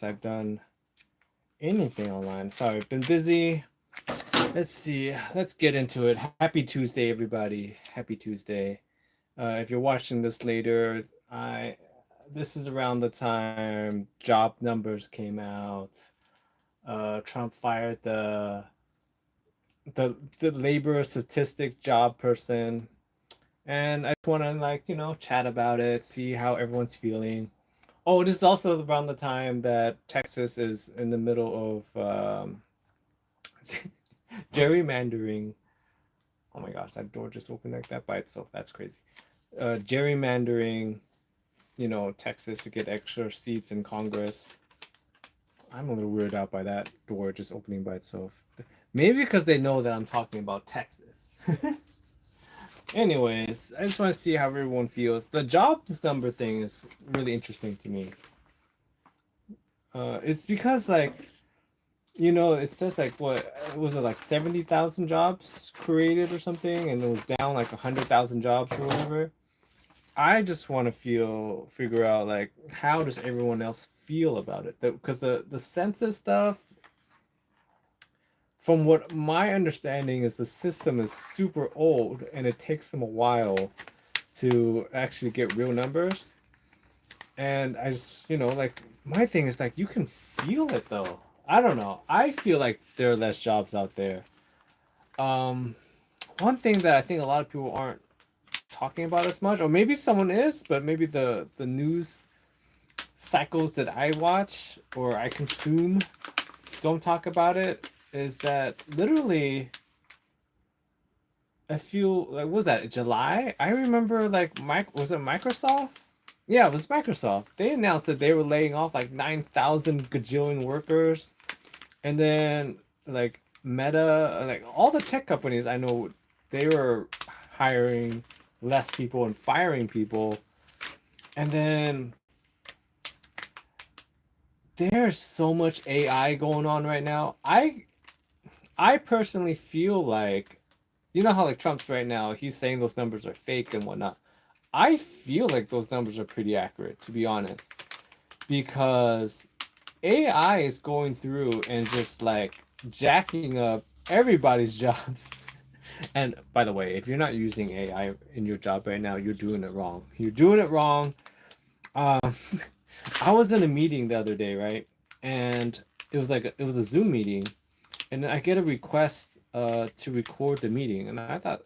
I've done anything online. Sorry, I've been busy. Let's see. Let's get into it. Happy Tuesday, everybody. Happy Tuesday. If you're watching this later, I this is around the time job numbers came out. Trump fired the labor statistic job person, and I just want to chat about it, see how everyone's feeling. Oh, this is also around the time that Texas is in the middle of gerrymandering. Oh my gosh, that door just opened like that by itself. That's crazy. Gerrymandering, Texas to get extra seats in Congress. I'm a little weirded out by that door just opening by itself. Maybe because they know that I'm talking about Texas. Anyways, I just want to see how everyone feels. The jobs number thing is really interesting to me. It's because it says what was it, like 70,000 jobs created or something, and it was down like 100,000 jobs or whatever. I just want to figure out how does everyone else feel about it? Because the census stuff, from what my understanding is, the system is super old and it takes them a while to actually get real numbers. And I just, my thing is you can feel it though. I don't know. I feel like there are less jobs out there. One thing that I think a lot of people aren't talking about as much, or maybe someone is, but maybe the news cycles that I watch or I consume don't talk about it, is that literally I feel like, what was that, July? I remember was it Microsoft? Yeah, it was Microsoft. They announced that they were laying off 9,000 gajillion workers. And then Meta, all the tech companies I know, they were hiring less people and firing people. And then there's so much AI going on right now. I personally feel like, how Trump's right now, he's saying those numbers are fake and whatnot. I feel like those numbers are pretty accurate, to be honest, because AI is going through and just jacking up everybody's jobs. And by the way, if you're not using AI in your job right now, you're doing it wrong. You're doing it wrong. Um, I was in a meeting the other day, right? And it was it was a Zoom meeting, and I get a request to record the meeting, and I thought,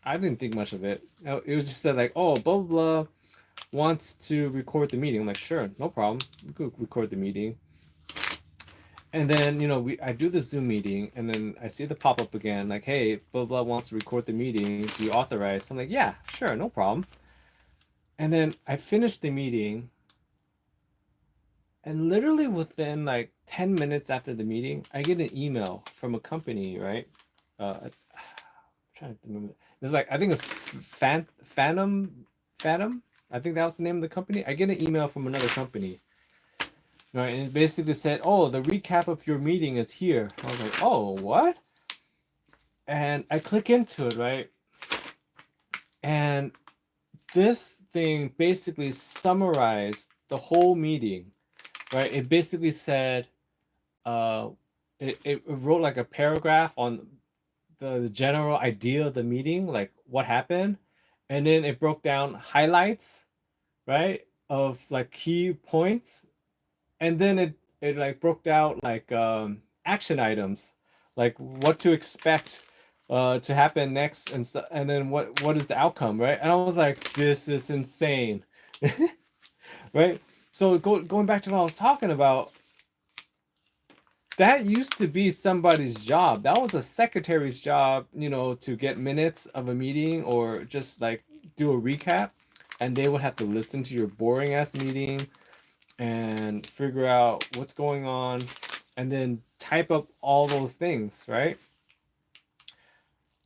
I didn't think much of it. It was just said oh, blah blah blah wants to record the meeting. I'm like, sure, no problem. We could record the meeting. And then I do the Zoom meeting, and then I see the pop up again, hey, blah blah wants to record the meeting. Do you authorize? I'm like, yeah, sure, no problem. And then I finished the meeting, and literally within 10 minutes after the meeting, I get an email from a company, right? I'm trying to remember. It's I think it's Phantom. I think that was the name of the company. I get an email from another company, right? And it basically said, "Oh, the recap of your meeting is here." I was like, "Oh, what?" And I click into it, right? And this thing basically summarized the whole meeting, right? It basically said, it wrote a paragraph on the general idea of the meeting, what happened, and then it broke down highlights, right, of key points, and then it broke down action items, what to expect to happen next, and then what is the outcome, right? And I was like, this is insane. Right? So going back to what I was talking about, that used to be somebody's job. That was a secretary's job, to get minutes of a meeting or just do a recap. And they would have to listen to your boring ass meeting and figure out what's going on and then type up all those things, right?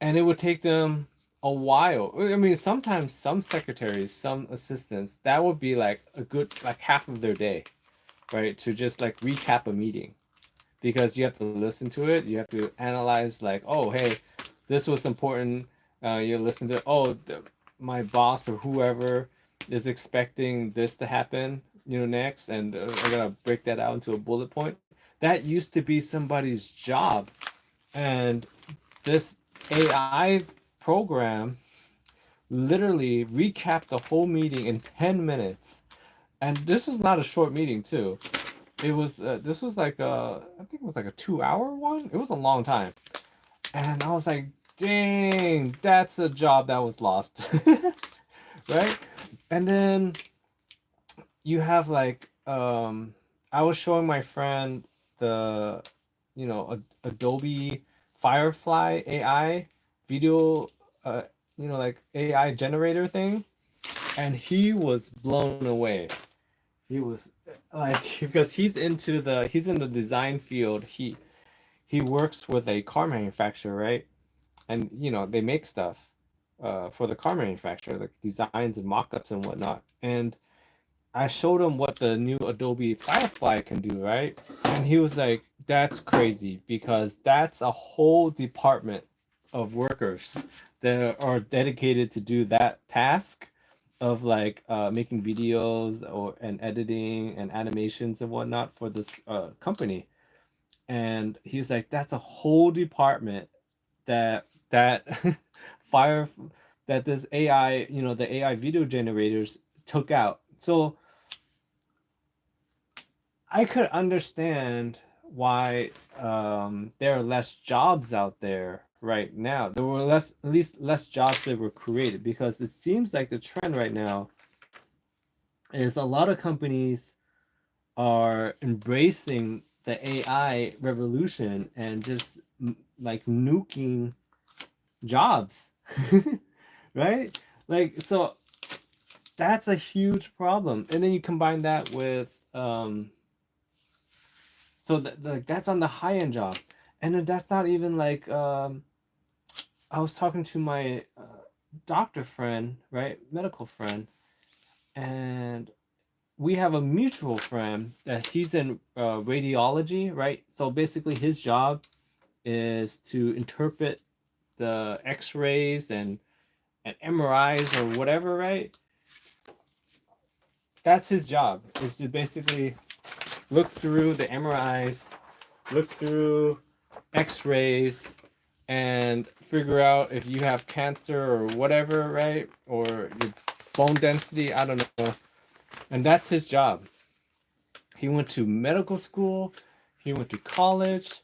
And it would take them a while. I mean, sometimes some secretaries, some assistants, that would be a good half of their day, right? To just recap a meeting. Because you have to listen to it, you have to analyze oh, hey, this was important. You listen to, oh, my boss or whoever is expecting this to happen, next, and I'm gonna break that out into a bullet point. That used to be somebody's job, and this AI program literally recapped the whole meeting in 10 minutes. And this is not a short meeting too. This was like I think it was like a 2 hour one. It was a long time. And I was like, dang, that's a job that was lost. Right? And then you have like I was showing my friend the Adobe Firefly AI video uh like AI generator thing, and he was blown away. He was like because he's in the design field. He works with a car manufacturer, right? And they make stuff for the car manufacturer, like designs and mock-ups and whatnot. And I showed him what the new Adobe Firefly can do, right? And he was like, "That's crazy because that's a whole department of workers that are dedicated to do that task of like making videos or and editing and animations and whatnot for this company." And he's like, "That's a whole department that fire that this AI, the AI video generators took out." So I could understand why there are less jobs out there right now. There were at least less jobs that were created, because it seems like the trend right now is a lot of companies are embracing the AI revolution and just like nuking jobs, right? Like, so that's a huge problem. And then you combine that with so like that's on the high end job, and then that's not even like I was talking to my doctor friend, right, medical friend, and we have a mutual friend that he's in radiology, right? So basically, his job is to interpret the X-rays and MRIs or whatever, right? That's his job, is to basically look through the MRIs, look through X-rays, and figure out if you have cancer or whatever, right? Or your bone density, I don't know. And that's his job. He went to medical school, he went to college,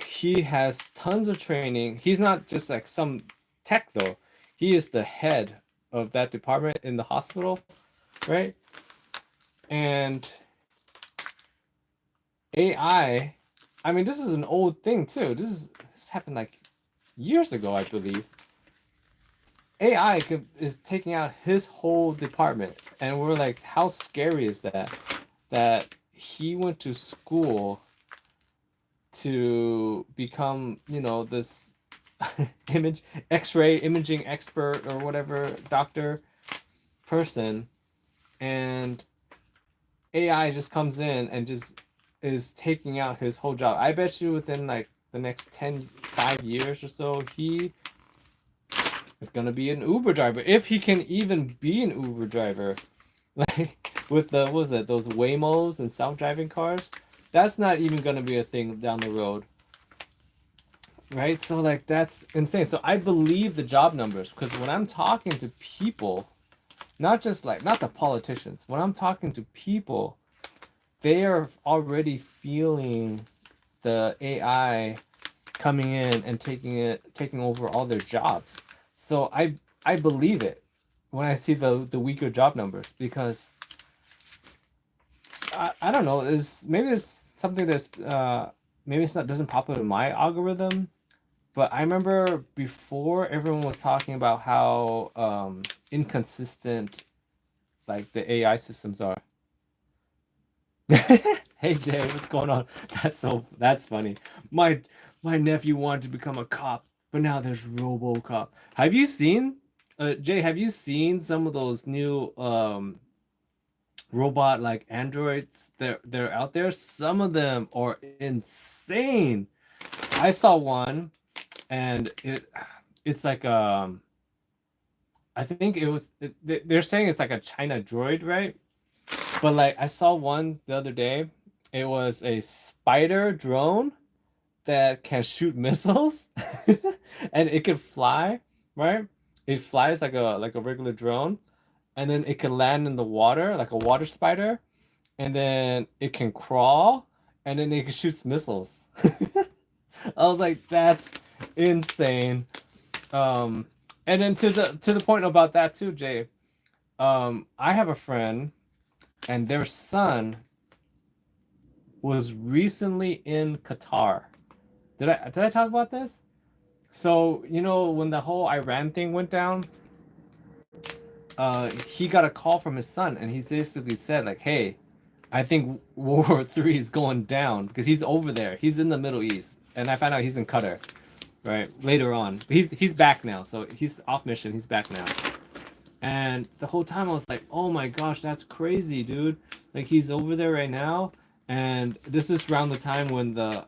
he has tons of training. He's not just like some tech though. He is the head of that department in the hospital, right? And I mean, this is an old thing too. This happened like years ago, I believe. Is taking out his whole department, and we're like, how scary is that? That he went to school to become, this image X-ray imaging expert or whatever doctor person, and AI just comes in and just is taking out his whole job. I bet you within like the next 5 years or so, he is gonna be an Uber driver, if he can even be an Uber driver. Like with the what was it, those Waymos and self-driving cars? That's not even gonna be a thing down the road. Right? So like that's insane. So I believe the job numbers, because when I'm talking to people, not just like not the politicians, when I'm talking to people, they are already feeling the AI coming in and taking over all their jobs. So I believe it when I see the weaker job numbers, because I don't know, is maybe there's something that's maybe it's not doesn't pop up in my algorithm, but I remember before everyone was talking about how inconsistent like the AI systems are. Hey Jay, what's going on? That's funny. My my nephew wanted to become a cop, but now there's RoboCop. Have you seen Jay, have you seen some of those new robot like androids they're out there? Some of them are insane. I saw one, and it's like I think they're saying it's like a China droid, right? But like I saw one the other day. It was a spider drone that can shoot missiles and it can fly, right? It flies like a regular drone, and then it can land in the water like a water spider, and then it can crawl, and then it can shoot missiles. I was like, that's insane. Um, and then to the point about that too, Jay. I have a friend, and their son was recently in Qatar. Did I talk about this? So you know when the whole Iran thing went down, he got a call from his son, and he basically said like, "Hey, I think World War III is going down because he's over there. He's in the Middle East, and I found out he's in Qatar, right? Later on, but he's back now, so he's off mission. He's back now." And the whole time I was like, "Oh my gosh, that's crazy, dude! Like he's over there right now." And this is around the time when the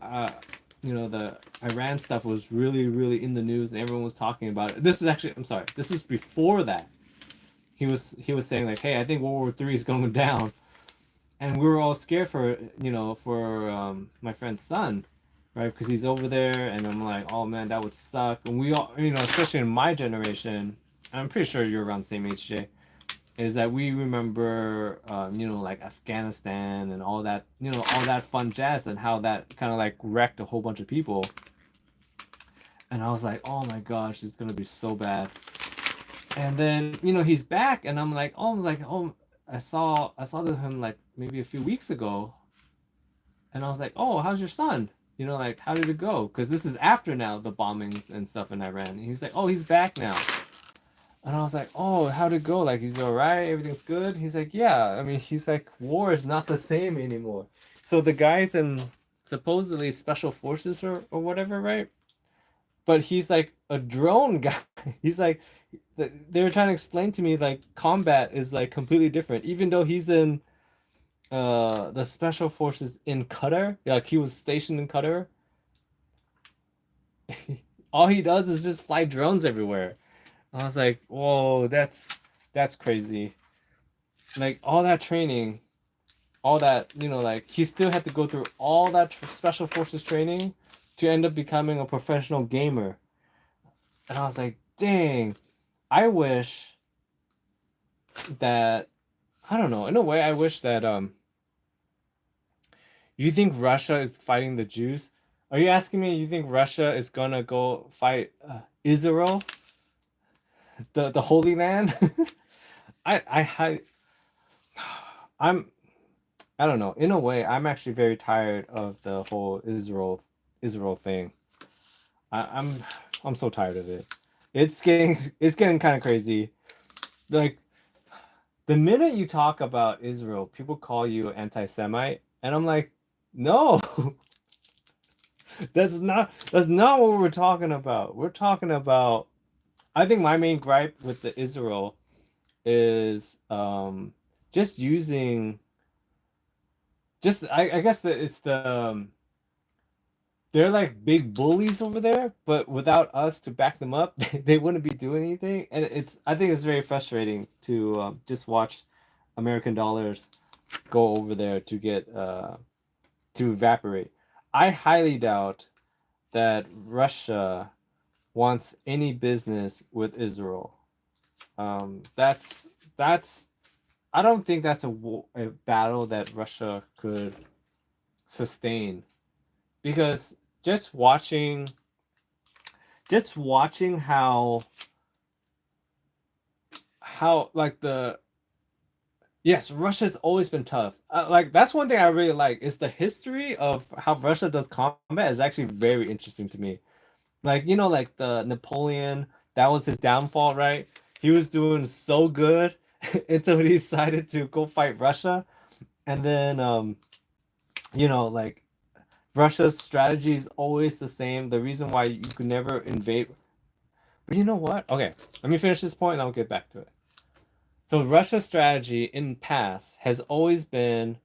Iran stuff was really, really in the news, and everyone was talking about it. This is actually, I'm sorry, this was before that. He was saying like, "Hey, I think World War III is going down," and we were all scared for my friend's son, right? Because he's over there, and I'm like, "Oh man, that would suck." And we all, especially in my generation, I'm pretty sure you're around the same age, Jay, is that we remember, like Afghanistan and all that, all that fun jazz, and how that kind of like wrecked a whole bunch of people. And I was like, oh my gosh, it's gonna be so bad. And then he's back, and I'm like, I saw him like maybe a few weeks ago, and I was like, oh, how's your son? Like how did it go? Because this is after now the bombings and stuff in Iran. And he's like, oh, he's back now. And I was like, oh, how'd it go? Like, he's all right? Everything's good? He's like, yeah. I mean, he's like, war is not the same anymore. So the guys in supposedly special forces or whatever, right? But he's like a drone guy. He's like, they were trying to explain to me like combat is like completely different. Even though he's in the special forces in Qatar, like he was stationed in Qatar, all he does is just fly drones everywhere. I was like, whoa, that's crazy. Like all that training, all that like he still had to go through all that special forces training to end up becoming a professional gamer. And I was like, dang, I wish that I don't know. In a way, I wish that you think Russia is fighting the Jews? Are you asking me? You think Russia is gonna go fight Israel, the Holy Land? I I'm I don't know. In a way, I'm actually very tired of the whole Israel thing. I'm I'm so tired of it. It's getting kind of crazy. Like the minute you talk about Israel, people call you anti-Semite, and I'm like, no, that's not what we're talking about. We're talking about. I think my main gripe with the Israel is just using just I guess that it's they're like big bullies over there, but without us to back them up, they wouldn't be doing anything. And I think it's very frustrating to just watch American dollars go over there to get to evaporate. I highly doubt that Russia wants any business with Israel. That's I don't think that's a battle that Russia could sustain because just watching just watching how like the yes, Russia's always been tough. Like that's one thing I really like is the history of how Russia does combat is actually very interesting to me. Like like the Napoleon, that was his downfall, right? He was doing so good until he decided to go fight Russia, and then like Russia's strategy is always the same. The reason why you could never invade. But you know what? Okay, let me finish this point and I'll get back to it. So Russia's strategy in past has always been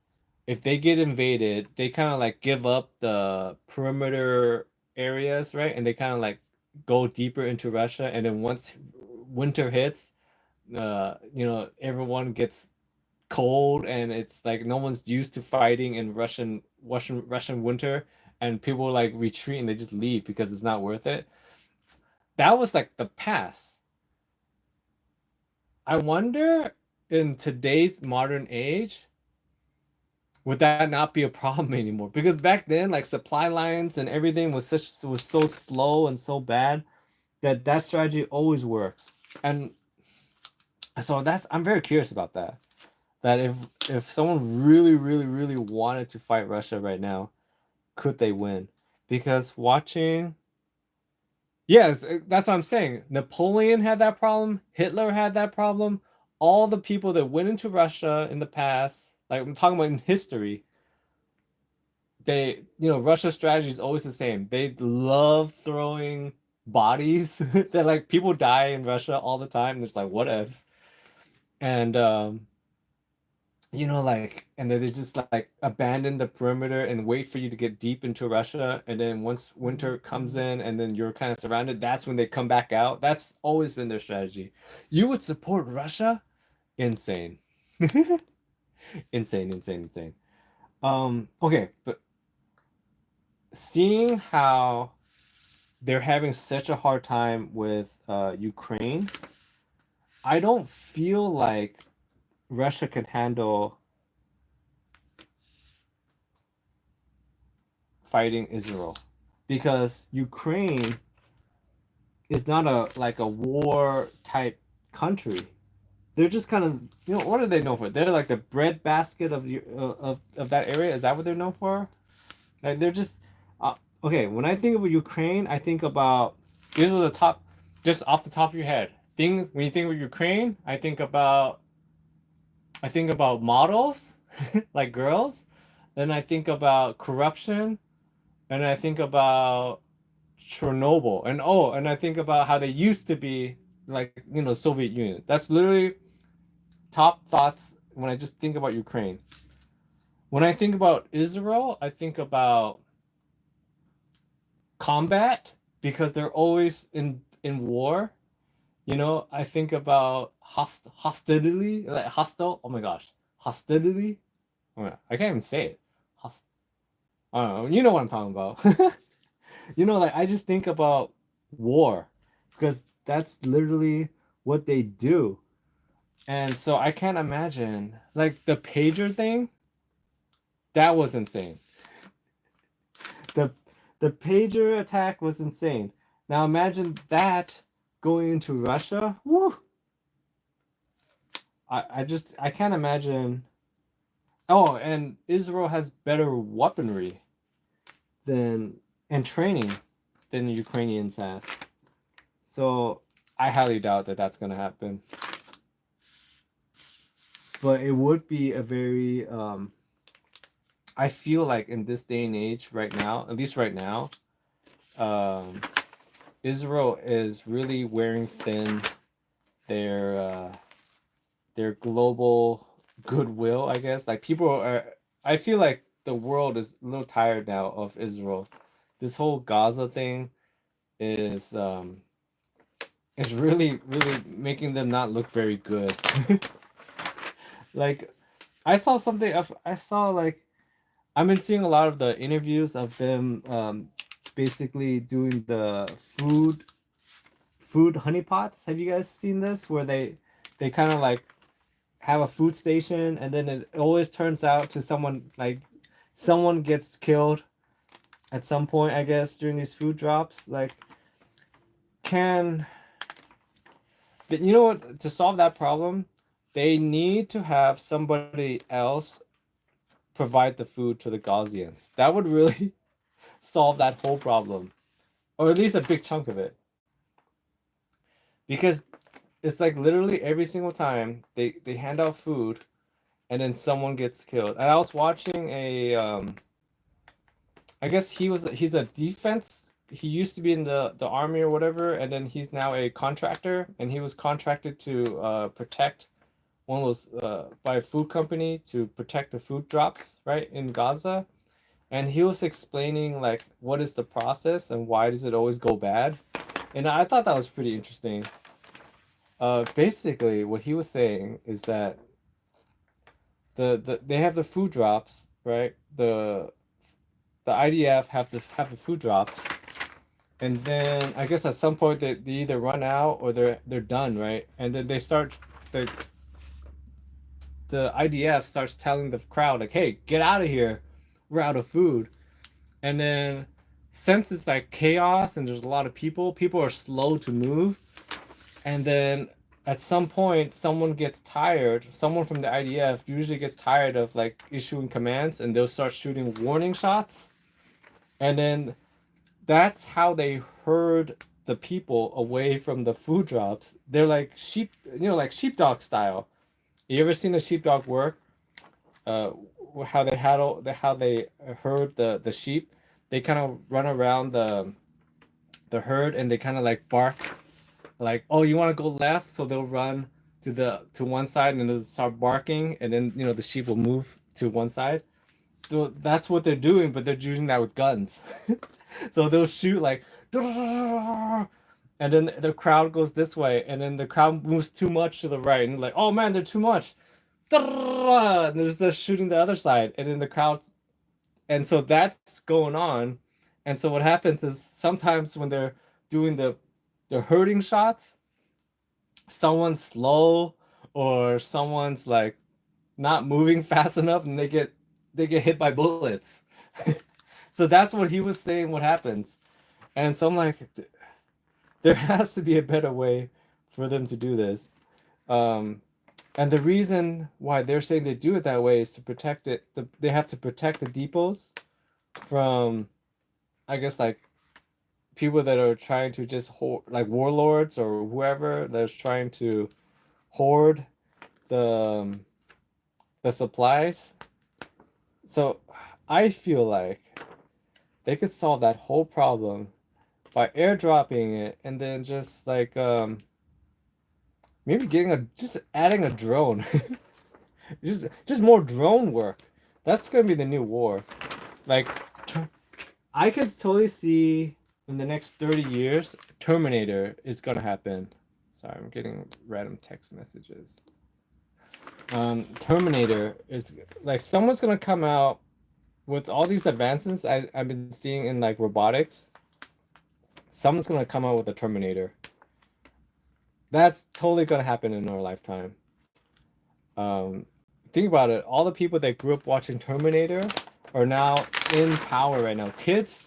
if they get invaded, they kind of like give up the perimeter areas, right? And they kind of like go deeper into Russia and then once winter hits, everyone gets cold and it's like no one's used to fighting in Russian winter, and people like retreat and they just leave because it's not worth it. That was like the past. I wonder in today's modern age, would that not be a problem anymore? Because back then, like supply lines and everything was so slow and so bad that that strategy always works. And so that's I'm very curious about that. That if someone really, really, really wanted to fight Russia right now, could they win? Because watching, yes, that's what I'm saying. Napoleon had that problem. Hitler had that problem. All the people that went into Russia in the past, like I'm talking about in history, Russia's strategy is always the same. They love throwing bodies that like people die in Russia all the time. And it's like what ifs. And like, and then they just like abandon the perimeter and wait for you to get deep into Russia. And then once winter comes in and then you're kind of surrounded, that's when they come back out. That's always been their strategy. You would support Russia? Insane. Insane, insane, insane. Okay, but seeing how they're having such a hard time with Ukraine, I don't feel like Russia can handle fighting Israel because Ukraine is not a war type country. They're just kind of what are they known for? They're like the breadbasket of the of that area. Is that what they're known for? Like they're just okay. When I think of Ukraine, I think about these are the top, just off the top of your head. Things when you think of Ukraine, I think about models, like girls. Then I think about corruption, and I think about Chernobyl, and I think about how they used to be like Soviet Union. That's literally top thoughts when I just think about Ukraine. When I think about Israel, I think about combat because they're always in war. I think about hostility, like hostile. Oh my gosh, hostility. Oh my, I can't even say it. Host. I don't know. You know what I'm talking about. Like I just think about war because that's literally what they do. And so I can't imagine like the pager thing. That was insane. The the pager attack was insane. Now imagine that going into Russia. Woo! I can't imagine. Oh, and Israel has better weaponry than and training than the Ukrainians have. So I highly doubt that that's gonna happen. But it would be a very I feel like in this day and age right now, at least right now, Israel is really wearing thin their global goodwill, I guess. Like people are I feel like the world is a little tired now of Israel. This whole Gaza thing is really, really making them not look very good. Like I saw something of I saw like I've been seeing a lot of the interviews of them basically doing the food honeypots. Have you guys seen this where they kind of like have a food station and then it always turns out to someone gets killed at some point, I guess, during these food drops. Like can what, to solve that problem, they need to have somebody else provide the food to the Gaussians. That would really solve that whole problem, or at least a big chunk of it. Because it's like literally every single time they hand out food, and then someone gets killed. And I was watching I guess he's a defense. He used to be in the army or whatever, and then he's now a contractor, and he was contracted to protect one of those by a food company to protect the food drops right in Gaza, and he was explaining like what is the process and why does it always go bad, and I thought that was pretty interesting. Basically, what he was saying is that they have the food drops, right? The IDF have the food drops, and then I guess at some point they either run out or they're done, right? And then the the IDF starts telling the crowd like, "Hey, get out of here, we're out of food." And then since it's like chaos and there's a lot of people are slow to move, and then at some point someone gets tired, someone from the IDF usually gets tired of like issuing commands, and they'll start shooting warning shots, and then that's how they herd the people away from the food drops. They're like sheep, like sheepdog style. You ever seen a sheepdog work? uh how they how they herd the sheep. They kind of run around the herd, and they kind of like bark like, oh, you want to go left, so they'll run to one side, and they'll start barking, and then the sheep will move to one side. So that's what they're doing, but they're using that with guns. So they'll shoot like, and then the crowd goes this way, and then the crowd moves too much to the right, and like, oh man, they're too much. And they're shooting the other side, and then the crowd, and so that's going on. And so what happens is sometimes when they're doing the hurting shots, someone's slow or someone's like not moving fast enough, and they get hit by bullets. So that's what he was saying what happens. And so I'm like, there has to be a better way for them to do this. Um, and the reason why they're saying they do it that way is to protect it. They have to protect the depots from, I guess, like people that are trying to just like warlords or whoever that's trying to hoard the the supplies. So I feel like they could solve that whole problem by airdropping it, and then just like maybe just adding a drone. Just more drone work. That's gonna be the new war. Like, I could totally see in the next 30 years, Terminator is gonna happen. Sorry, I'm getting random text messages. Terminator is like someone's gonna come out with all these advances I've been seeing in like robotics. Someone's gonna come out with a Terminator. That's totally gonna happen in our lifetime. Um, think about it. All the people that grew up watching Terminator are now in power right now. Kids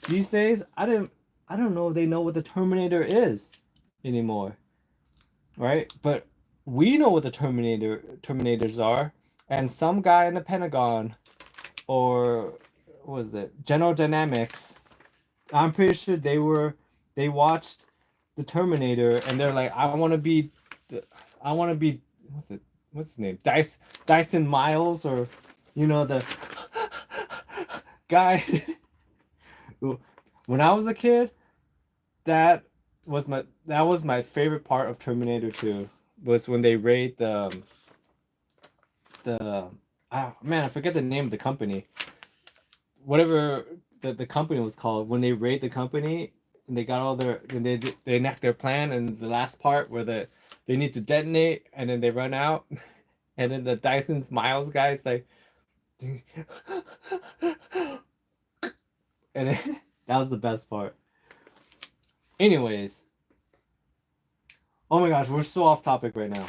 these days, I don't know if they know what the Terminator is anymore, right? But we know what the Terminators are, and some guy in the Pentagon or what was it, General Dynamics. I'm pretty sure they watched the Terminator, and they're like, I want to be what's his name, Dyson Miles, or the guy. When I was a kid, that that was my favorite part of Terminator 2, was when they raid the man, I forget the name of the company. Whatever the company was called, when they raid the company and they got all their, and they enact their plan, and the last part where they need to detonate, and then they run out, and then the Dyson Miles guy's like, and that was the best part. Anyways, oh my gosh, we're so off topic right now.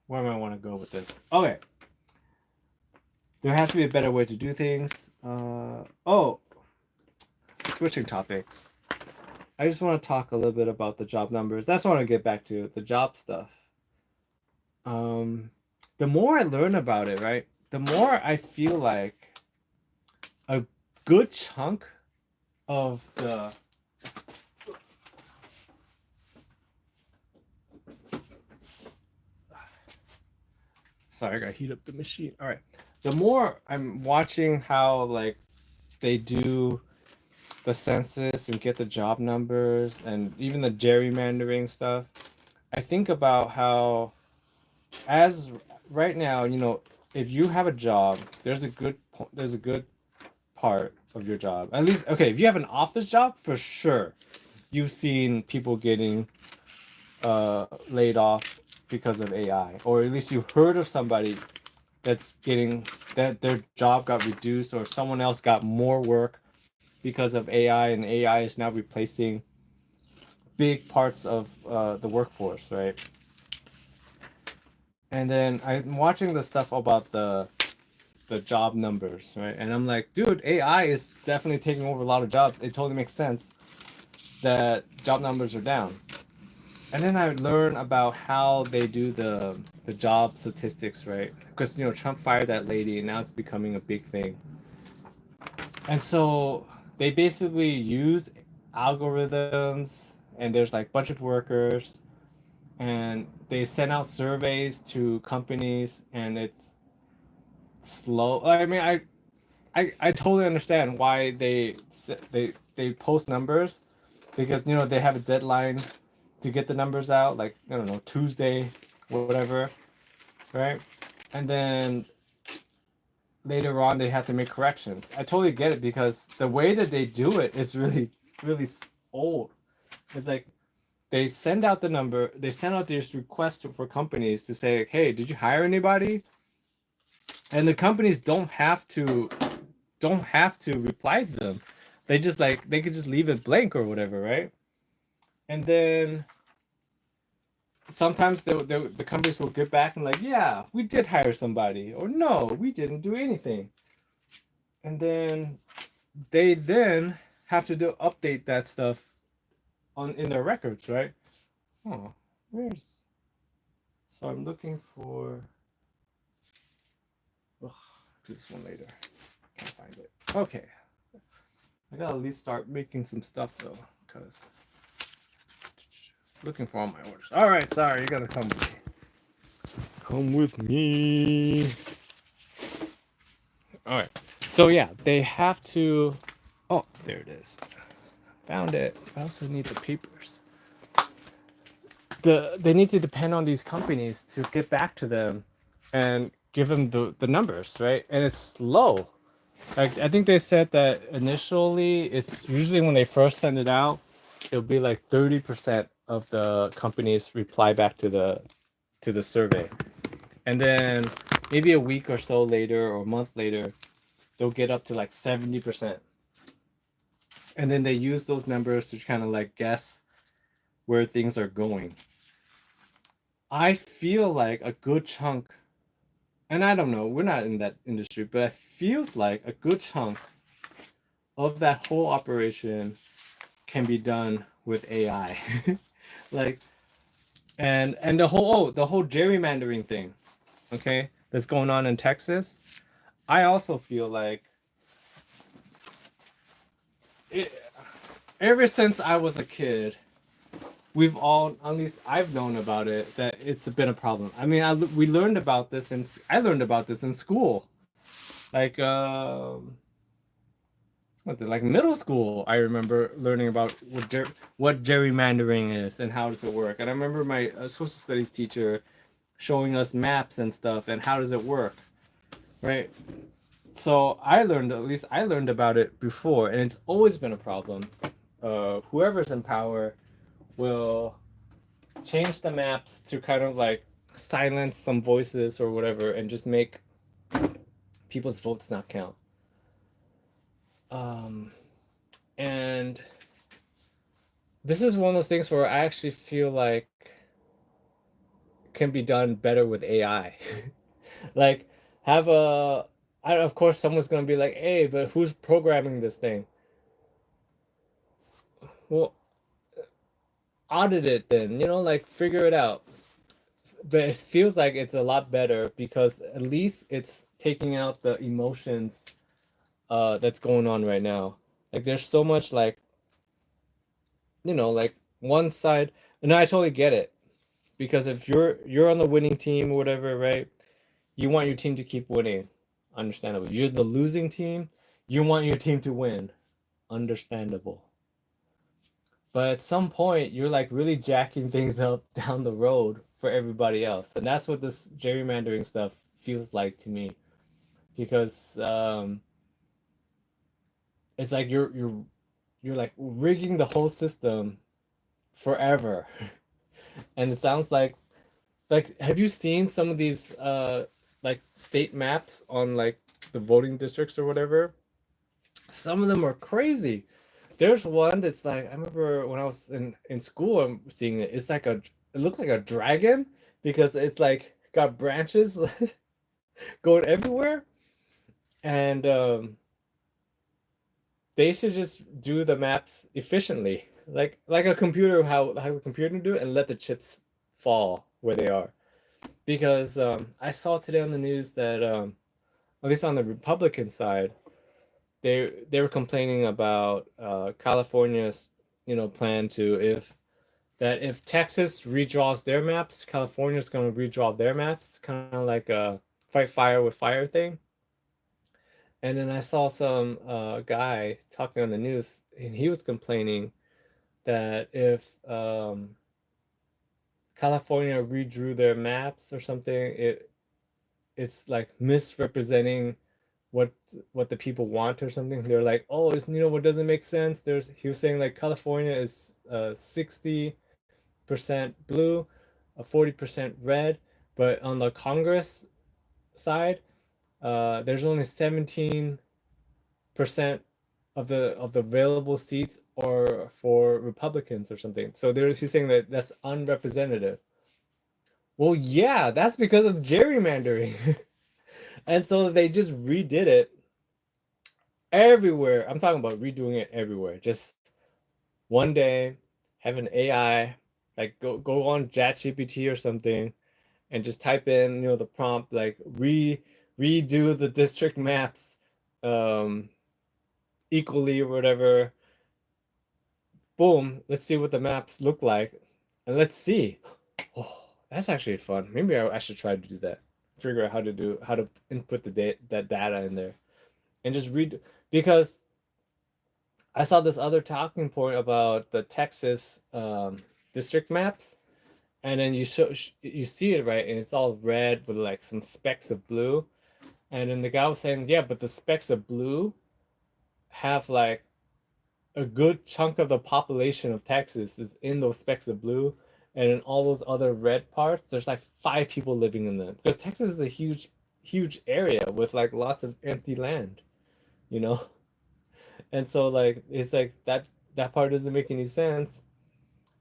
Where do I want to go with this? Okay. There has to be a better way to do things. Switching topics. I just want to talk a little bit about the job numbers. That's what I want to get back to, the job stuff. The more I learn about it, right, the more I feel like a good chunk of the sorry, I gotta heat up the machine. All right. The more I'm watching how like they do the census and get the job numbers and even the gerrymandering stuff, I think about how, as right now, if you have a job, there's a good part of your job. At least, okay, if you have an office job, for sure, you've seen people getting laid off because of AI, or at least you've heard of somebody that's getting that their job got reduced, or someone else got more work because of AI, and AI is now replacing big parts of the workforce, right? And then I'm watching the stuff about the job numbers, right? And I'm like, dude, AI is definitely taking over a lot of jobs. It totally makes sense that job numbers are down. And then I learn about how they do the job statistics, right? Because Trump fired that lady, and now it's becoming a big thing. And so they basically use algorithms, and there's like a bunch of workers, and they send out surveys to companies, and it's slow. I mean, I totally understand why they post numbers, because they have a deadline to get the numbers out, like I don't know, Tuesday, whatever, right? And then later on they have to make corrections. I totally get it, because the way that they do it is really really old. It's like they send out these requests for companies to say, hey, did you hire anybody? And the companies don't have to reply to them. They could just leave it blank or whatever, right? And then sometimes the companies will get back and like, yeah, we did hire somebody, or no, we didn't do anything. And then they then have to update that stuff on in their records, right? Oh, where's so I'm looking for. Ugh, do this one later. Can't find it. Okay, I gotta at least start making some stuff though, because looking for all my orders. All right, sorry, you gotta come with me. Come with me. All right. So yeah, they have to. Oh, there it is. Found it. I also need the papers. They need to depend on these companies to get back to them and give them the numbers, right? And it's slow. Like I think they said that initially it's usually when they first send it out, it'll be like 30% of the companies reply back to the survey. And then maybe a week or so later or a month later, they'll get up to like 70%. And then they use those numbers to kind of like guess where things are going. I feel like a good chunk, and I don't know, we're not in that industry, but it feels like a good chunk of that whole operation can be done with AI. Like, and the whole gerrymandering thing, okay, that's going on in Texas. I also feel like it, ever since I was a kid, we've all, at least I've known about it, that it's been a problem. I mean, we learned about this, and I learned about this in school, like what's it, like middle school. I remember learning about what gerrymandering is and how does it work. And I remember my social studies teacher showing us maps and stuff and how does it work, right? So at least I learned about it before, and it's always been a problem. Whoever's in power will change the maps to kind of like silence some voices or whatever, and just make people's votes not count. Um, and this is one of those things where I actually feel like can be done better with AI. Like, have of course, someone's gonna be like, "Hey, but who's programming this thing?" Well, audit it then. Like figure it out. But it feels like it's a lot better because at least it's taking out the emotions that's going on right now. Like there's so much like like one side, and I totally get it, because if you're on the winning team or whatever, right? You want your team to keep winning. Understandable. You're the losing team, you want your team to win. Understandable. But at some point you're like really jacking things up down the road for everybody else. And that's what this gerrymandering stuff feels like to me. Because it's like you're like rigging the whole system forever. And it sounds like like, have you seen some of these like state maps on like the voting districts or whatever? Some of them are crazy. There's one that's like, I remember when I was in school, I'm seeing it. It's like it looked like a dragon because it's like got branches going everywhere, and they should just do the maps efficiently, like a computer, how a computer do it, and let the chips fall where they are. Because I saw today on the news that at least on the Republican side, they were complaining about California's plan to if Texas redraws their maps, California's going to redraw their maps, kind of like a fight fire with fire thing. And then I saw some guy talking on the news, and he was complaining that if California redrew their maps or something, it's like misrepresenting what what the people want or something. They're like, oh, it's what doesn't make sense. He was saying like California is 60% blue, 40% red, but on the Congress side, there's only 17% of the available seats are for Republicans or something. So he's saying that that's unrepresentative. Well, yeah, that's because of gerrymandering. And so they just redid it everywhere. I'm talking about redoing it everywhere. Just one day, have an AI like go on ChatGPT or something, and just type in the prompt like redo the district maps um equally or whatever. Boom, let's see what the maps look like, and let's see. Oh, that's actually fun. Maybe I should try to do that. Figure out how to input that data in there and just read, because I saw this other talking point about the Texas district maps, and then you see it, right, and it's all red with like some specks of blue, and then the guy was saying, yeah, but the specks of blue have like a good chunk of the population of Texas is in those specks of blue, and in all those other red parts, there's like 5 people living in them because Texas is a huge area with like lots of empty land, you know. And so like it's like that part doesn't make any sense.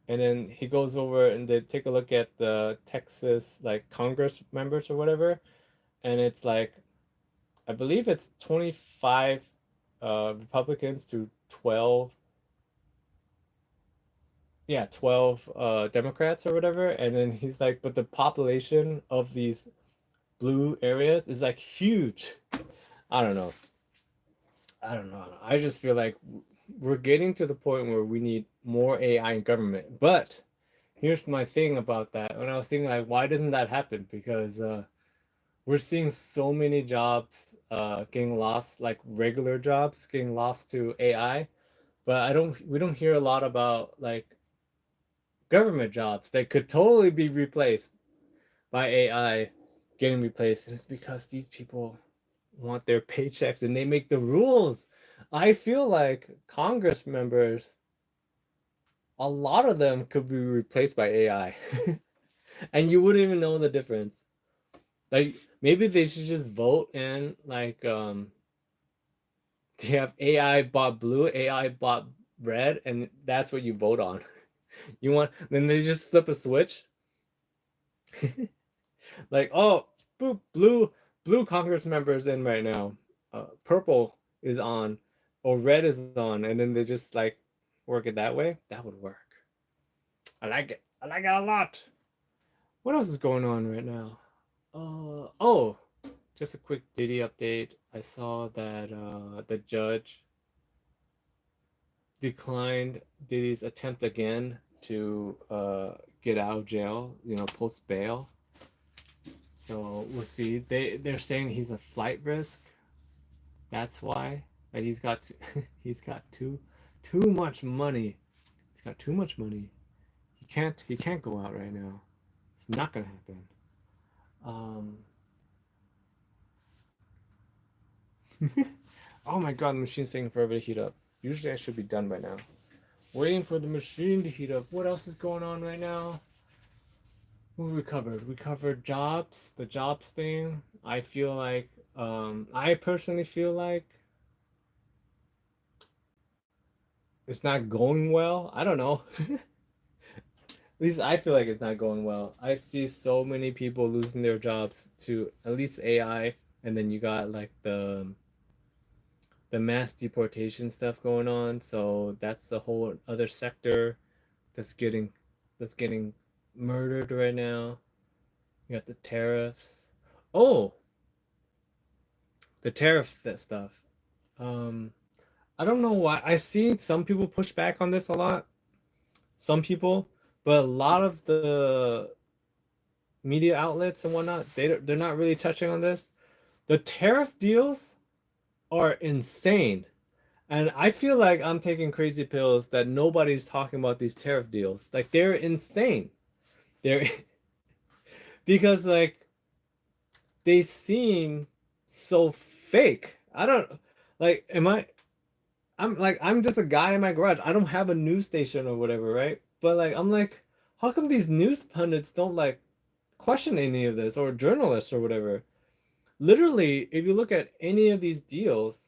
And then he goes over and they take a look at the Texas like Congress members or whatever, and it's like I believe it's 25 Republicans to 12, yeah, 12 Democrats or whatever. And then he's like, but the population of these blue areas is like huge. I don't know. I don't know. I just feel like we're getting to the point where we need more AI in government. But here's my thing about that. When I was thinking like, why doesn't that happen? Because we're seeing so many jobs getting lost, like regular jobs getting lost to AI. But we don't hear a lot about like government jobs that could totally be replaced by AI getting replaced. And it's because these people want their paychecks and they make the rules. I feel like Congress members, a lot of them could be replaced by AI. And you wouldn't even know the difference. Like maybe they should just vote in like they have AI bot blue, AI bot red, and that's what you vote on. You want then they just flip a switch. Like, oh, boop, blue Congress members in right now. Purple is on, or red is on, and then they just like work it that way. That would work. I like it. I like it a lot. What else is going on right now? Oh, just a quick Diddy update. I saw that the judge declined Diddy's attempt again to get out of jail, post bail. So we'll see. They're saying he's a flight risk. That's why. And he's got too much money. He's got too much money. He can't go out right now. It's not gonna happen. Um oh my god, the machine's taking forever to heat up. Usually I should be done by now. Waiting for the machine to heat up. What else is going on right now? What we covered? We covered jobs, the jobs thing. I feel like, I personally feel like it's not going well. I don't know. At least I feel like it's not going well. I see so many people losing their jobs to at least AI, and then you got like the mass deportation stuff going on. So that's the whole other sector that's getting that's getting murdered right now. You got the tariffs. Oh, the tariff stuff. Um, I don't know why. I see some people push back on this a lot. Some people, but a lot of the media outlets and whatnot, they're not really touching on this. The tariff deals are insane. And I feel like I'm taking crazy pills that nobody's talking about these tariff deals. Like they're insane. They're because like they seem so fake. I don't like I'm just a guy in my garage. I don't have a news station or whatever, right? But like I'm like, how come these news pundits don't like question any of this or journalists or whatever? Literally, if you look at any of these deals,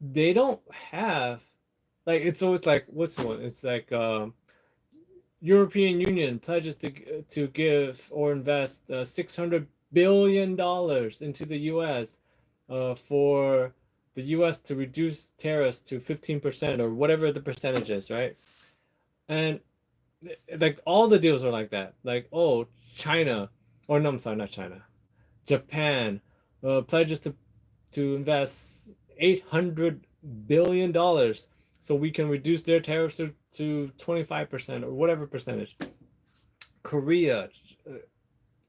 they don't have like it's always like what's the one? It's like European Union pledges to give or invest $600 billion into the U.S. For the U.S. to reduce tariffs to 15% or whatever the percentage is, right? And like all the deals are like that. Like oh, China, or no, I'm sorry, not China. Japan pledges to invest $800 billion so we can reduce their tariffs to 25% or whatever percentage. Korea, uh,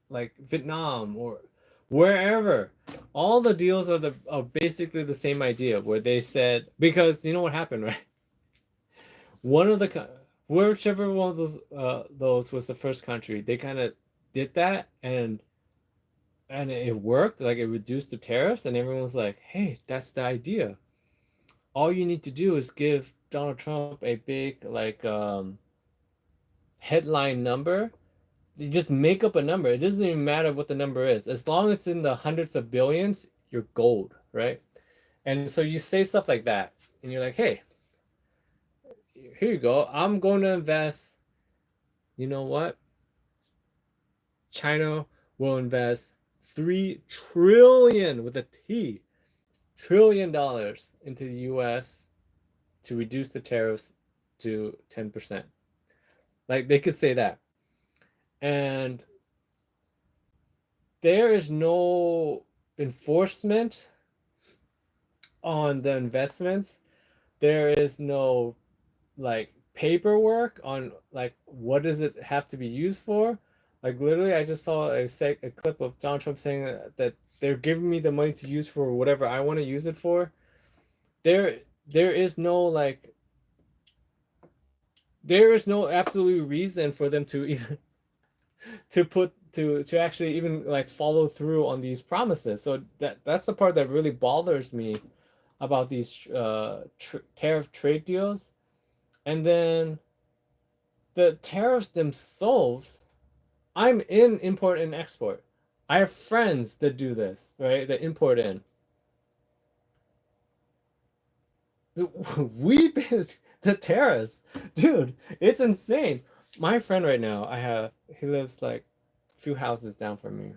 like Vietnam or wherever. All the deals are basically the same idea where they said because you know what happened, right? One of the whichever one of those was the first country, they kind of did that and it worked. Like it reduced the tariffs, and everyone was like, "Hey, that's the idea. All you need to do is give Donald Trump a big like headline number. You just make up a number. It doesn't even matter what the number is. As long as it's in the hundreds of billions, you're gold, right? And so you say stuff like that, and you're like, hey, here you go. I'm going to invest. You know what? China will invest 3 trillion with a T, $1 trillion into the US to reduce the tariffs to 10%. Like they could say that. And there is no enforcement on the investments. There is no like paperwork on like what does it have to be used for. Like literally, I just saw a clip of Donald Trump saying that they're giving me the money to use for whatever I want to use it for. There, there is no like, there is no absolute reason for them to even to actually even like follow through on these promises. So that's the part that really bothers me about these tariff trade deals. And then the tariffs themselves, I'm in import and export. I have friends that do this, right? That import in. We pay the tariffs, dude. It's insane. My friend right now, he lives like a few houses down from me.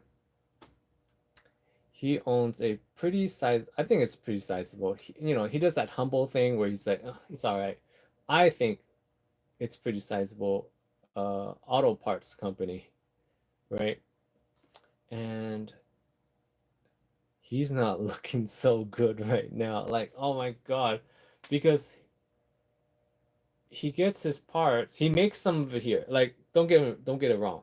He owns a pretty size. I think it's pretty sizable. He does that humble thing where he's like, oh, it's all right. I think it's pretty sizable. Auto parts company, right? And he's not looking so good right now. Like, oh my god, because he gets his parts. He makes some of it here. Like, don't get it wrong.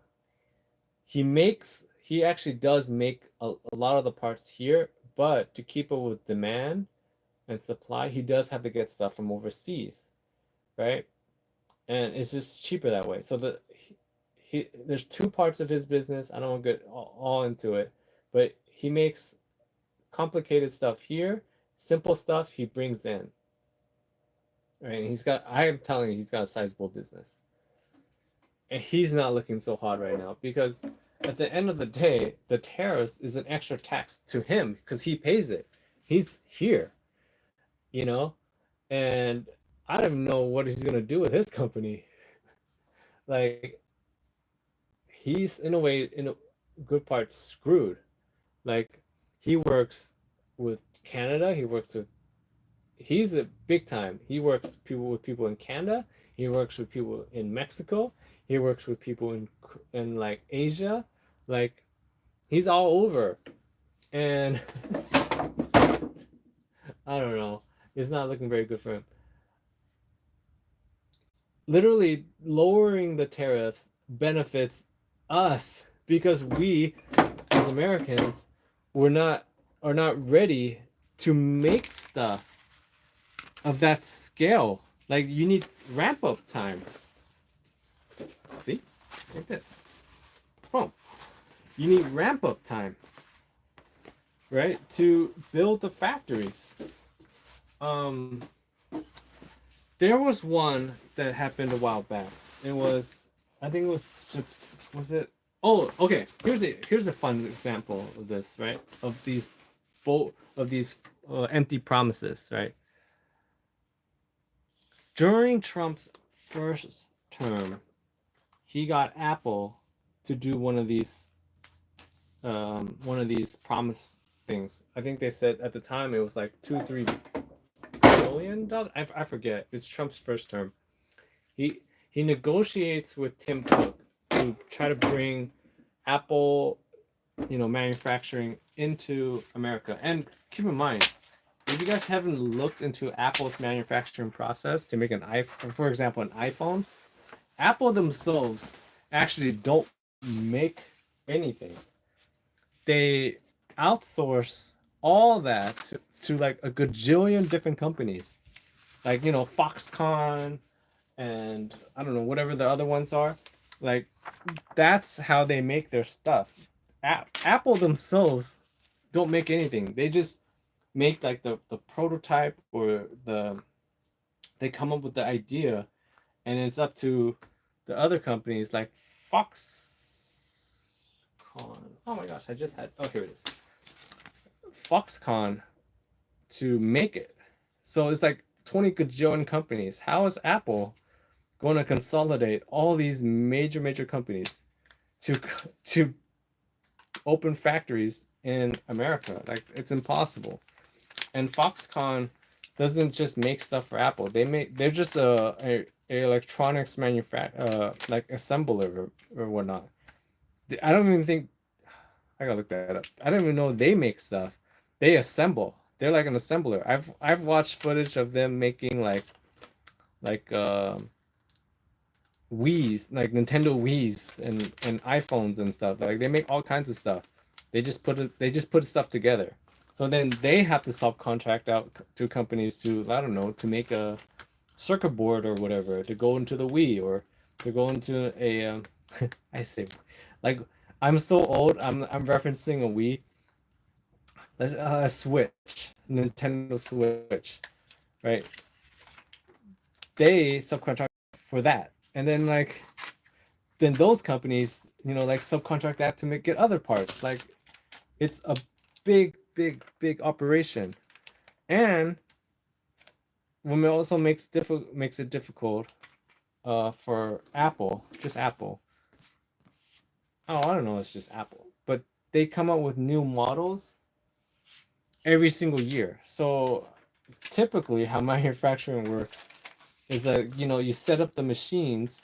He actually does make a lot of the parts here, but to keep up with demand and supply, he does have to get stuff from overseas, right? And it's just cheaper that way. So there's two parts of his business. I don't want to get all into it, but he makes complicated stuff here, simple stuff he brings in. Right? And I am telling you, he's got a sizable business. and he's not looking so hot right now because at the end of the day, the tariffs is an extra tax to him because he pays it. He's here, you know, and I don't know what he's gonna do with his company. Like he's in a way, in a good part, screwed. Like he works with Canada. He works with. He's a big time. He works with people in Canada. He works with people in Mexico. He works with people in like Asia. Like he's all over, and I don't know. It's not looking very good for him. Literally, lowering the tariffs benefits us because we, as Americans, we're not are not ready to make stuff of that scale. Like you need ramp up time. See, like this. Boom. You need ramp up time, right, to build the factories. Um, there was one that happened a while back. It was, I think it was it? Oh, okay. Here's a fun example of this, right? Of these, empty promises, right? During Trump's first term, he got Apple to do one of these promise things. I think they said at the time it was like $2-3 billion. I forget. It's Trump's first term. He he negotiates with Tim Cook to try to bring Apple, manufacturing into America. And keep in mind, if you guys haven't looked into Apple's manufacturing process to make an iPhone, for example, an iPhone, Apple themselves actually don't make anything. They outsource all that to like a gajillion different companies, like Foxconn, and I don't know whatever the other ones are. Like that's how they make their stuff. Apple themselves don't make anything. They just make like the prototype, or they come up with the idea, and it's up to the other companies like Foxconn. Oh my gosh, I just had, oh, here it is. Foxconn to make it. So it's like 20 gajillion companies. How is Apple going to consolidate all these major companies to to open factories in America? Like it's impossible. And Foxconn doesn't just make stuff for Apple. They're just a electronics like assembler or whatnot. I don't even think, I gotta look that up. I don't even know they make stuff. They assemble. They're like an assembler. I've watched footage of them making like Wii's, like Nintendo Wii's and iPhones and stuff. Like they make all kinds of stuff. They just put stuff together. So then they have to subcontract out to companies to, I don't know, to make a circuit board or whatever, to go into the Wii, or to go into a I say, like, I'm so old. I'm referencing a Wii, a Switch, Nintendo Switch, right? They subcontract for that, and then then those companies, like subcontract that to get other parts. Like it's a big operation, and what also makes it difficult for Apple, just Apple. Oh, I don't know, it's just Apple, but they come out with new models every single year. So typically, how manufacturing works is that you set up the machines,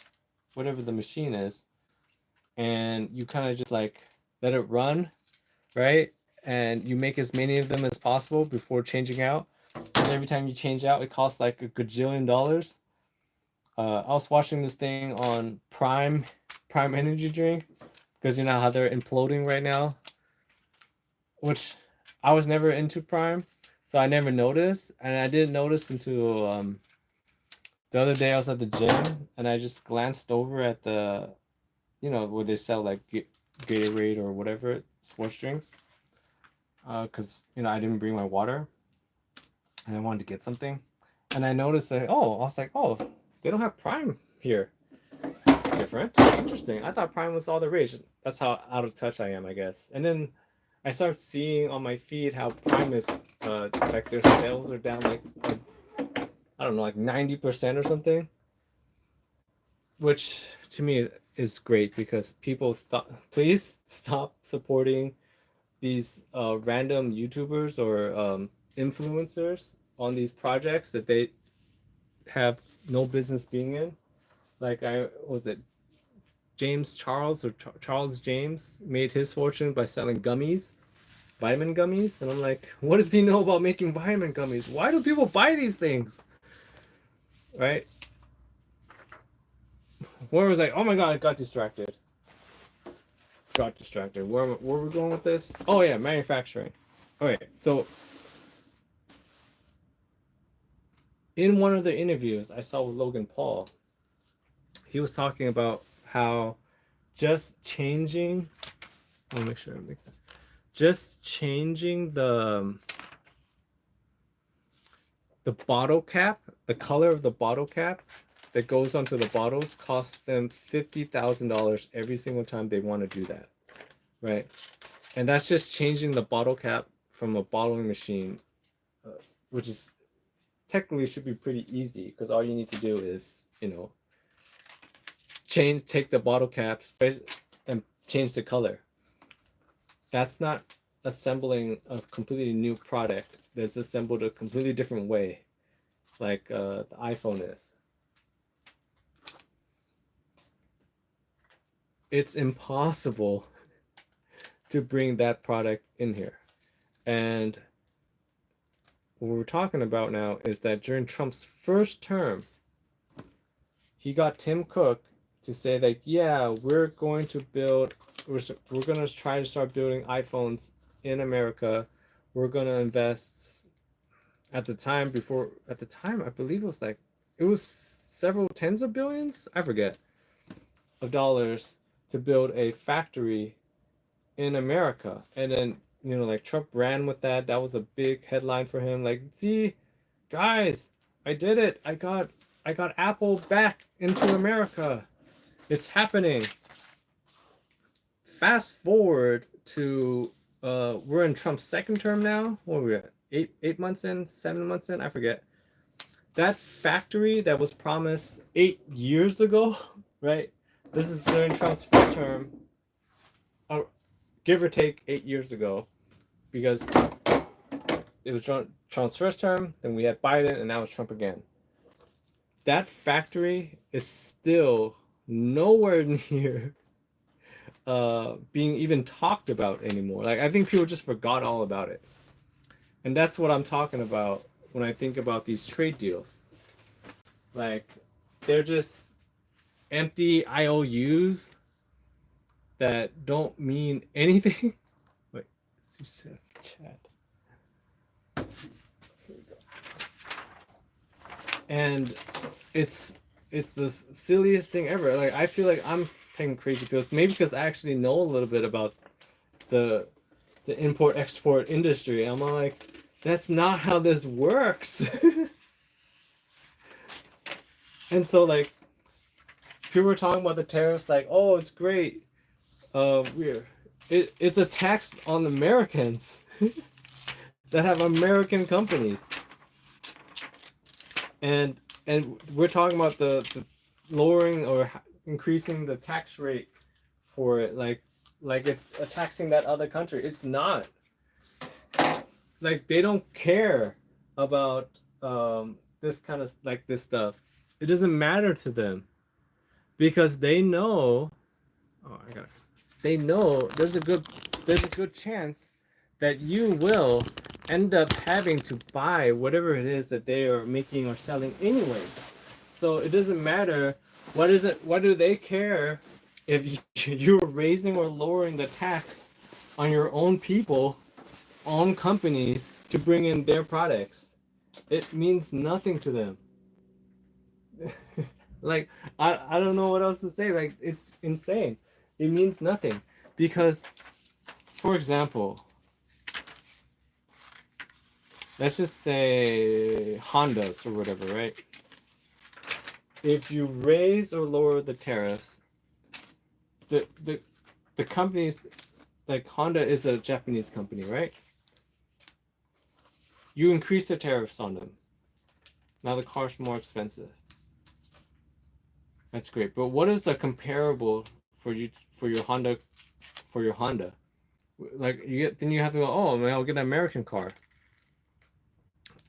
whatever the machine is, and you kind of just like let it run, right? And you make as many of them as possible before changing out. And every time you change out, it costs like a gajillion dollars. I was watching this thing on Prime Energy Drink, because you know how they're imploding right now, which I was never into Prime, so I never noticed, and I didn't notice until the other day I was at the gym and I just glanced over at the, where they sell like Gatorade or whatever sports drinks, because I didn't bring my water and I wanted to get something, and I noticed that, I was like, oh, they don't have Prime here. different. Interesting. I thought Prime was all the rage. That's how out of touch I am, I guess. And then I start seeing on my feed how Prime is like their sales are down like I don't know, like 90% or something. Which to me is great because people please stop supporting these random YouTubers or influencers on these projects that they have no business being in. Like was it James Charles or Charles James made his fortune by selling gummies, vitamin gummies, and I'm like, what does he know about making vitamin gummies? Why do people buy these things? Right? Where was I? Oh my god, I got distracted. Where were we going with this? Oh yeah, manufacturing. All right, so in one of the interviews I saw with Logan Paul, he was talking about how just changing. I'll make sure I make this. Just changing the bottle cap, the color of the bottle cap that goes onto the bottles costs them $50,000 every single time they want to do that, right? And that's just changing the bottle cap from a bottling machine, which is technically should be pretty easy because all you need to do is, take the bottle caps and change the color. That's not assembling a completely new product that's assembled a completely different way, like the iPhone is. It's impossible to bring that product in here. And what we're talking about now is that during Trump's first term, he got Tim Cook to say that, yeah, we're going to try to start building iPhones in America. We're going to invest at the time, I believe it was several tens of billions, I forget, of dollars to build a factory in America. And then, like Trump ran with that. That was a big headline for him. Like, see, guys, I did it. I got Apple back into America. It's happening. Fast forward to we're in Trump's second term now. What are we at? 8 months in, 7 months in, I forget. That factory that was promised 8 years ago, right? This is during Trump's first term, give or take 8 years ago, because it was Trump's first term, then we had Biden, and now it's Trump again. That factory is still nowhere near being even talked about anymore. Like, I think people just forgot all about it. And that's what I'm talking about when I think about these trade deals. Like, they're just empty IOUs that don't mean anything. Wait, let's see chat. Here we go. And it's the silliest thing ever. Like, I feel like I'm taking crazy pills, maybe because I actually know a little bit about the import-export industry. I'm like, that's not how this works. And so, like, people were talking about the tariffs, like, oh, it's great. It's a tax on Americans that have American companies, and we're talking about the lowering or increasing the tax rate for it, like it's taxing that other country. It's not. Like, they don't care about this kind of, like, this stuff. It doesn't matter to them because they know. They know there's a good chance that you will end up having to buy whatever it is that they are making or selling anyways. So it doesn't matter. What do they care if you're raising or lowering the tax on your own people, own companies, to bring in their products? It means nothing to them. Like, I don't know what else to say. Like, it's insane. It means nothing because, for example, let's just say Hondas or whatever, right? If you raise or lower the tariffs, the companies like Honda is a Japanese company, right? You increase the tariffs on them. Now the car's more expensive. That's great. But what is the comparable for you for your Honda Like then you have to go, oh man, I'll get an American car.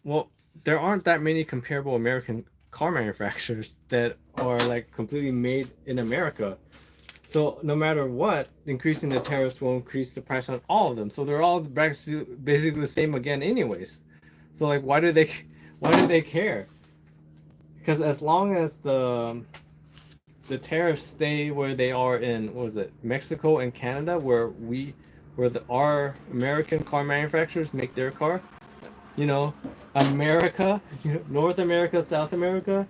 Well, there aren't that many comparable American car manufacturers that are like completely made in America. So no matter what, increasing the tariffs will increase the price on all of them. So they're all basically the same again, anyways. So like, why do they care? Because as long as the tariffs stay where they are in what was it, Mexico and Canada, our American car manufacturers make their car, you know, America, North America, South America,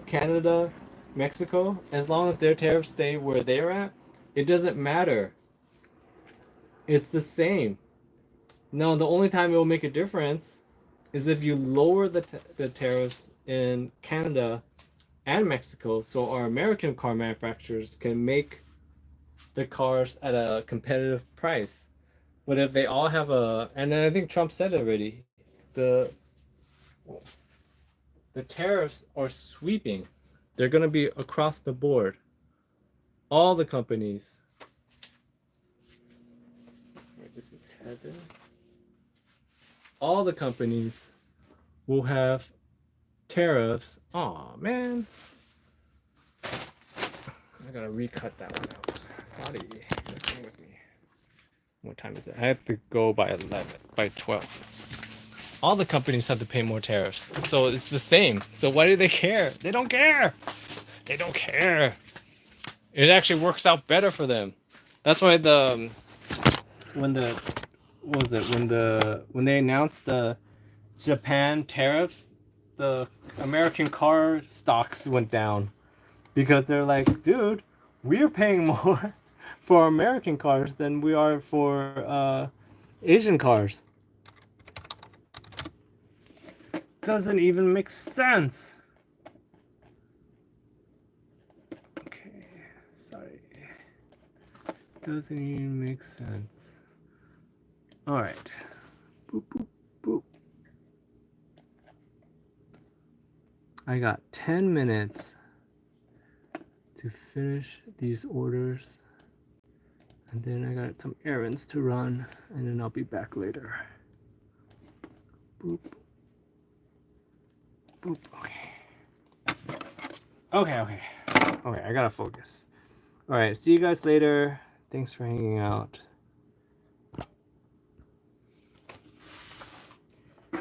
Canada, Mexico, as long as their tariffs stay where they're at, it doesn't matter. It's the same. Now, the only time it will make a difference is if you lower the tariffs in Canada and Mexico, so our American car manufacturers can make the cars at a competitive price. But if they all have and I think Trump said it already, the tariffs are sweeping. They're going to be across the board. All the companies. Wait, this is heaven. All the companies will have tariffs. Aw, man. I gotta recut that one out. Sorry. With me. What time is it? I have to go by 12. All the companies have to pay more tariffs. So it's the same. So why do they care? They don't care. They don't care. It actually works out better for them. That's why when they announced the Japan tariffs, the American car stocks went down because they're like, dude, we're paying more for American cars than we are for Asian cars. Doesn't even make sense. Okay, sorry. Doesn't even make sense. All right. Boop, boop, boop. I got 10 minutes to finish these orders. And then I got some errands to run. And then I'll be back later. Boop. Boop. Okay, I gotta focus. All right, see you guys later. Thanks for hanging out.